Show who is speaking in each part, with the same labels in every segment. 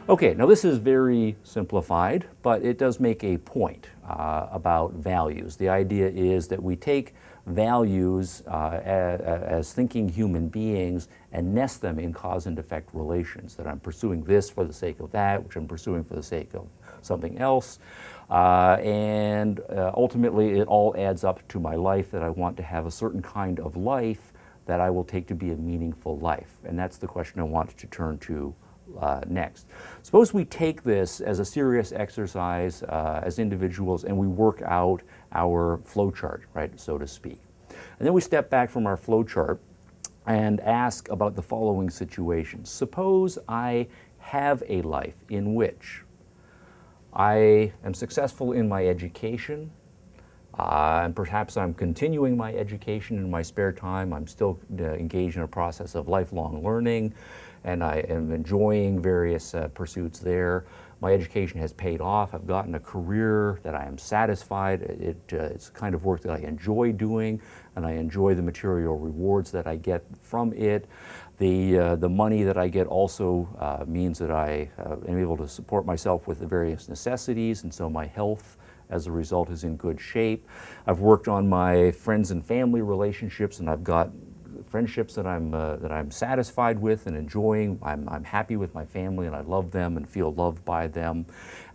Speaker 1: Okay, now this is very simplified, but it does make a point about values. The idea is that we take values as thinking human beings and nest them in cause and effect relations, that I'm pursuing this for the sake of that, which I'm pursuing for the sake of something else. And ultimately, it all adds up to my life, that I want to have a certain kind of life that I will take to be a meaningful life. And that's the question I want to turn to next. Suppose we take this as a serious exercise as individuals, and we work out our flow chart, right, so to speak. And then we step back from our flow chart and ask about the following situations. Suppose I have a life in which I am successful in my education, and perhaps I'm continuing my education in my spare time. I'm still engaged in a process of lifelong learning, and I am enjoying various pursuits there. My education has paid off. I've gotten a career that I am satisfied. It's the kind of work that I enjoy doing, and I enjoy the material rewards that I get from it. The money that I get also means that I am able to support myself with the various necessities, and so my health as a result is in good shape. I've worked on my friends and family relationships, and I've got friendships that I'm satisfied with and enjoying. I'm happy with my family, and I love them and feel loved by them.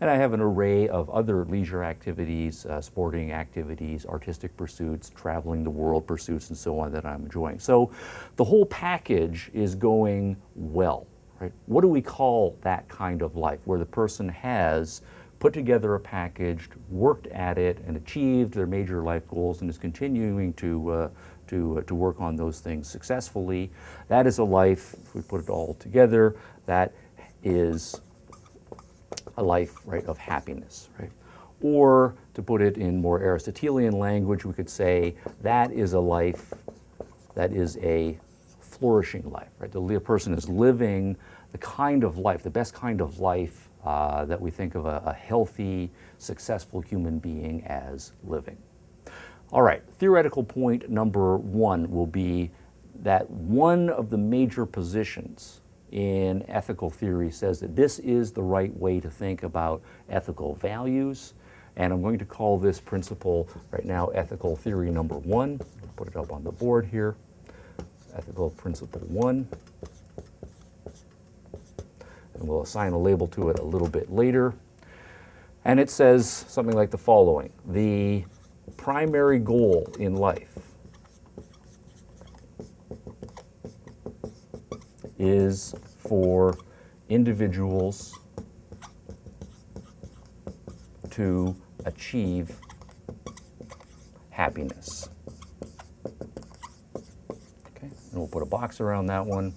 Speaker 1: And I have an array of other leisure activities, sporting activities, artistic pursuits, traveling the world pursuits, and so on that I'm enjoying. So the whole package is going well, right? What do we call that kind of life, where the person has put together a package, worked at it, and achieved their major life goals, and is continuing to work on those things successfully? That is a life, if we put it all together, that is a life, right, of happiness, right? Or to put it in more Aristotelian language, we could say that is a life that is a flourishing life, right? The person is living the kind of life, the best kind of life that we think of a healthy, successful human being as living. All right, theoretical point number one will be that one of the major positions in ethical theory says that this is the right way to think about ethical values. And I'm going to call this principle right now ethical theory number one. I'll put it up on the board here. Ethical principle one. And we'll assign a label to it a little bit later. And it says something like the following: the primary goal in life is for individuals to achieve happiness. Okay, and we'll put a box around that one.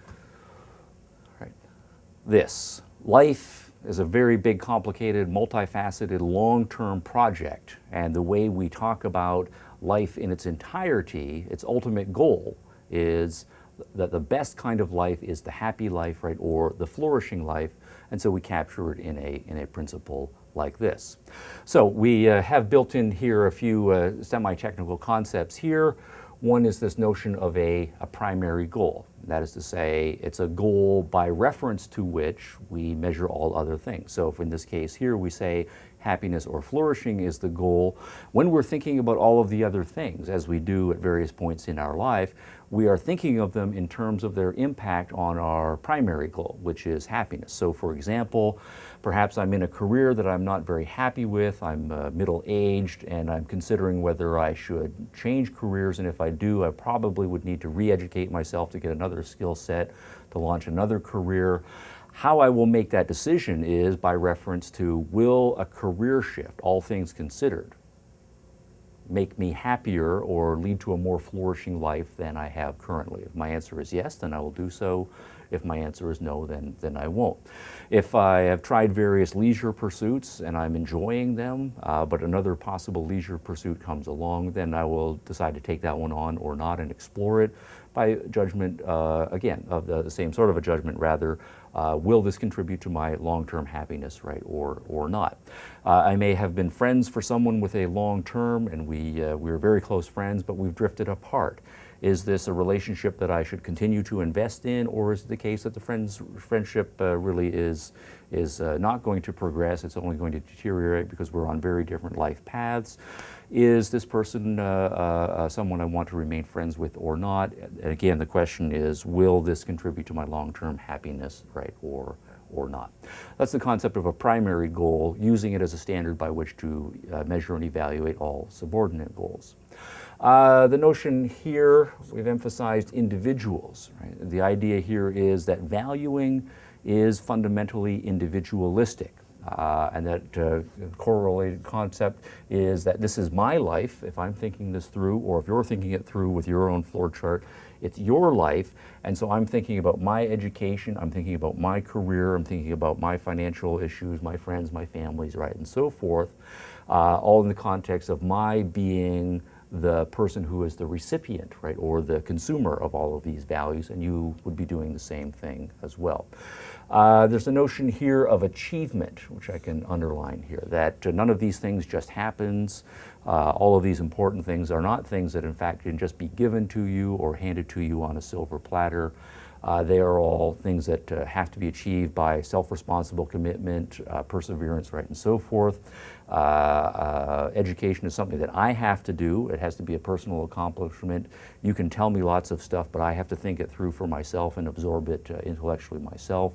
Speaker 1: All right. This life is a very big, complicated, multifaceted, long-term project, and the way we talk about life in its entirety, its ultimate goal is that the best kind of life is the happy life, right, or the flourishing life, and so we capture it in a principle like this. So we have built in here a few semi-technical concepts here. One is this notion of a primary goal. That is to say, it's a goal by reference to which we measure all other things. So if in this case here we say happiness or flourishing is the goal, when we're thinking about all of the other things, as we do at various points in our life, we are thinking of them in terms of their impact on our primary goal, which is happiness. So for example, perhaps I'm in a career that I'm not very happy with, I'm middle-aged, and I'm considering whether I should change careers, and if I do, I probably would need to re-educate myself to get another skill set, to launch another career. How I will make that decision is by reference to, will a career shift, all things considered, make me happier or lead to a more flourishing life than I have currently? If my answer is yes, then I will do so. If my answer is no, then I won't. If I have tried various leisure pursuits and I'm enjoying them, but another possible leisure pursuit comes along, then I will decide to take that one on or not and explore it by judgment, again, of the same sort of a judgment rather. Will this contribute to my long-term happiness, right, or not? I may have been friends for someone with a long term, and we were very close friends, but we've drifted apart. Is this a relationship that I should continue to invest in, or is it the case that the friendship really is not going to progress? It's only going to deteriorate because we're on very different life paths. Is this person someone I want to remain friends with or not? And again, the question is, will this contribute to my long-term happiness, right, or not? That's the concept of a primary goal, using it as a standard by which to measure and evaluate all subordinate goals. The notion here, we've emphasized individuals, right? The idea here is that valuing is fundamentally individualistic. And that correlated concept is that this is my life, if I'm thinking this through, or if you're thinking it through with your own floor chart, it's your life, and so I'm thinking about my education, I'm thinking about my career, I'm thinking about my financial issues, my friends, my families, right, and so forth, all in the context of my being the person who is the recipient, right, or the consumer of all of these values, and you would be doing the same thing as well. There's a notion here of achievement, which I can underline here, that none of these things just happens. All of these important things are not things that in fact can just be given to you or handed to you on a silver platter. They are all things that have to be achieved by self-responsible commitment, perseverance, right, and so forth. Education is something that I have to do. It has to be a personal accomplishment. You can tell me lots of stuff, but I have to think it through for myself and absorb it intellectually myself.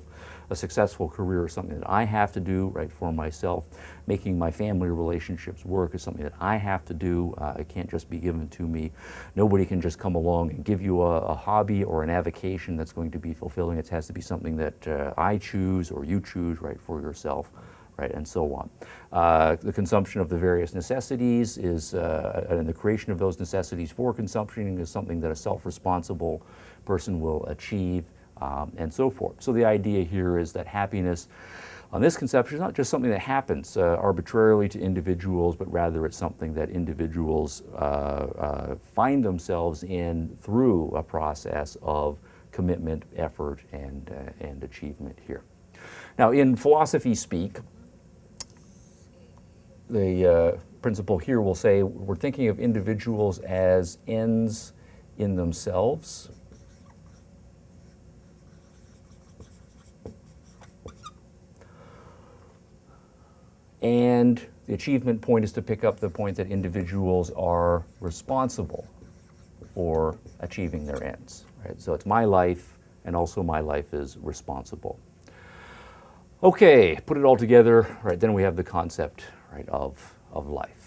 Speaker 1: A successful career is something that I have to do, right, for myself. Making my family relationships work is something that I have to do. It can't just be given to me. Nobody can just come along and give you a hobby or an avocation that's going to be fulfilling. It has to be something that I choose or you choose, right, for yourself, right, and so on. The consumption of the various necessities is, and the creation of those necessities for consumption is something that a self-responsible person will achieve, and so forth. So the idea here is that happiness on this conception is not just something that happens arbitrarily to individuals, but rather it's something that individuals find themselves in through a process of commitment, effort, and achievement here. Now, in philosophy speak, the principle here will say we're thinking of individuals as ends in themselves. And the achievement point is to pick up the point that individuals are responsible for achieving their ends, right? So it's my life, and also my life is responsible. Okay, put it all together, right? Then we have the concept, right, of life.